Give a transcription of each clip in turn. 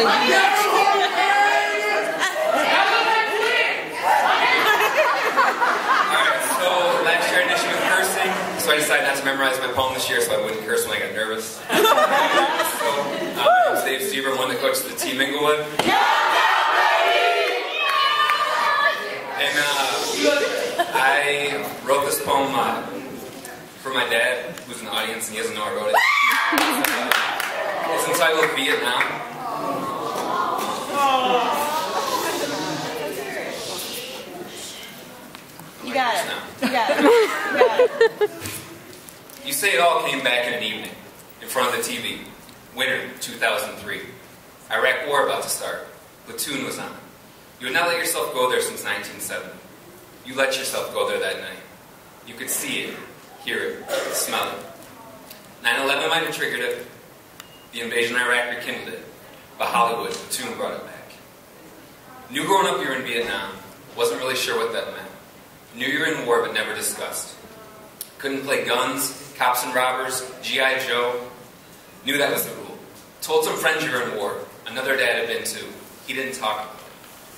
So last year I had an issue with cursing, so I decided not to memorize my poem this year so I wouldn't curse when I got nervous. So, I'm Stieber, I'm one of the coaches of the team Englewood. And I wrote this poem for my dad, who's in the audience, and he doesn't know I wrote it. It's entitled Vietnam. You got it. You got it. You got it. You say it all came back in an evening, in front of the TV. Winter 2003. Iraq war about to start. Platoon was on. You had not let yourself go there since 1970. You let yourself go there that night. You could see it, hear it, smell it. 9/11 might have triggered it. The invasion of Iraq rekindled it. But Hollywood, Platoon brought it back. Knew growing up you were in Vietnam. Wasn't really sure what that meant. Knew you were in war but never discussed. Couldn't play guns, cops and robbers, G.I. Joe. Knew that was the rule. Told some friends you were in war. Another dad had been too. He didn't talk about it.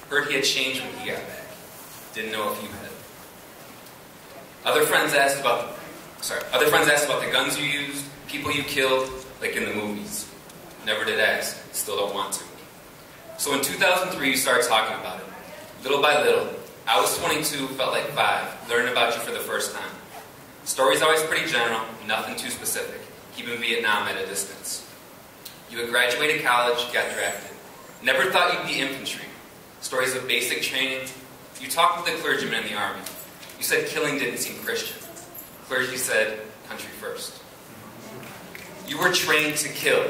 Heard he had changed when he got back. Didn't know if you had. Other friends asked about the guns you used, people you killed, like in the movies. Never did ask. Still don't want to. So in 2003 you started talking about it. Little by little. I was 22, felt like 5, learning about you for the first time. Stories always pretty general, nothing too specific, keeping Vietnam at a distance. You had graduated college, got drafted. Never thought you'd be infantry. Stories of basic training. You talked with the clergyman in the army. You said killing didn't seem Christian. Clergy said, country first. You were trained to kill.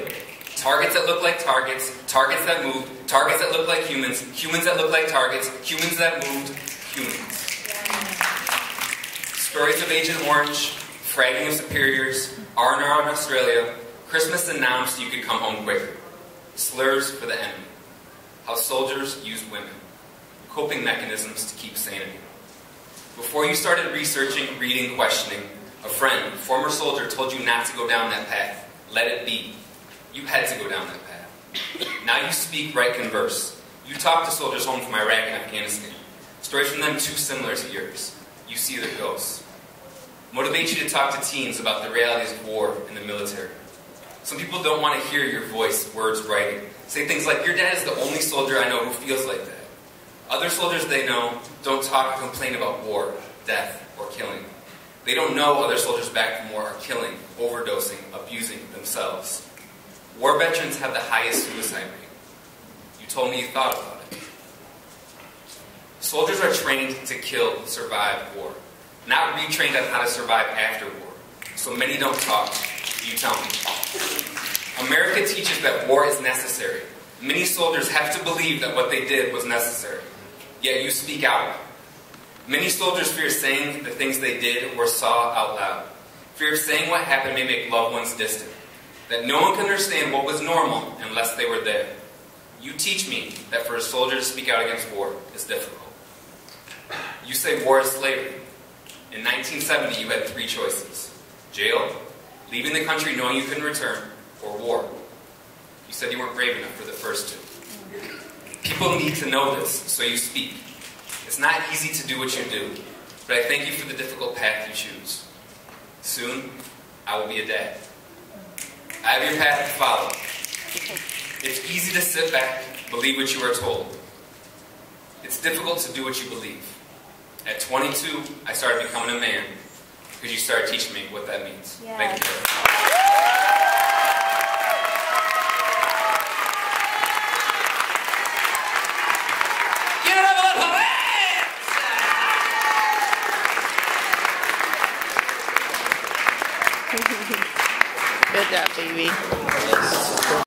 Targets that look like targets, targets that moved, targets that look like humans, humans that look like targets, humans that moved, humans. Stories of Agent Orange, fragging of superiors, R&R in Australia, Christmas announced you could come home quicker. Slurs for the enemy. How soldiers used women. Coping mechanisms to keep sanity. Before you started researching, reading, questioning, a friend, former soldier, told you not to go down that path. Let it be. You had to go down that path. Now you speak, write, converse. You talk to soldiers home from Iraq and Afghanistan. Stories from them too similar to yours. You see their ghosts. Motivate you to talk to teens about the realities of war and the military. Some people don't want to hear your voice, words, writing. Say things like, your dad is the only soldier I know who feels like that. Other soldiers they know don't talk or complain about war, death, or killing. They don't know other soldiers back from war are killing, overdosing, abusing themselves. War veterans have the highest suicide rate. You told me you thought about it. Soldiers are trained to kill, survive war. Not retrained on how to survive after war. So many don't talk. You tell me. America teaches that war is necessary. Many soldiers have to believe that what they did was necessary. Yet you speak out. Many soldiers fear saying the things they did or saw out loud. Fear of saying what happened may make loved ones distant. That no one can understand what was normal unless they were there. You teach me that for a soldier to speak out against war is difficult. You say war is slavery. In 1970, you had 3 choices. Jail, leaving the country knowing you couldn't return, or war. You said you weren't brave enough for the first 2. People need to know this, so you speak. It's not easy to do what you do, but I thank you for the difficult path you choose. Soon, I will be a dad. I have your path to follow. It's easy to sit back, believe what you are told. It's difficult to do what you believe. At 22, I started becoming a man because you started teaching me what that means. Yeah. Thank you. Good job, baby.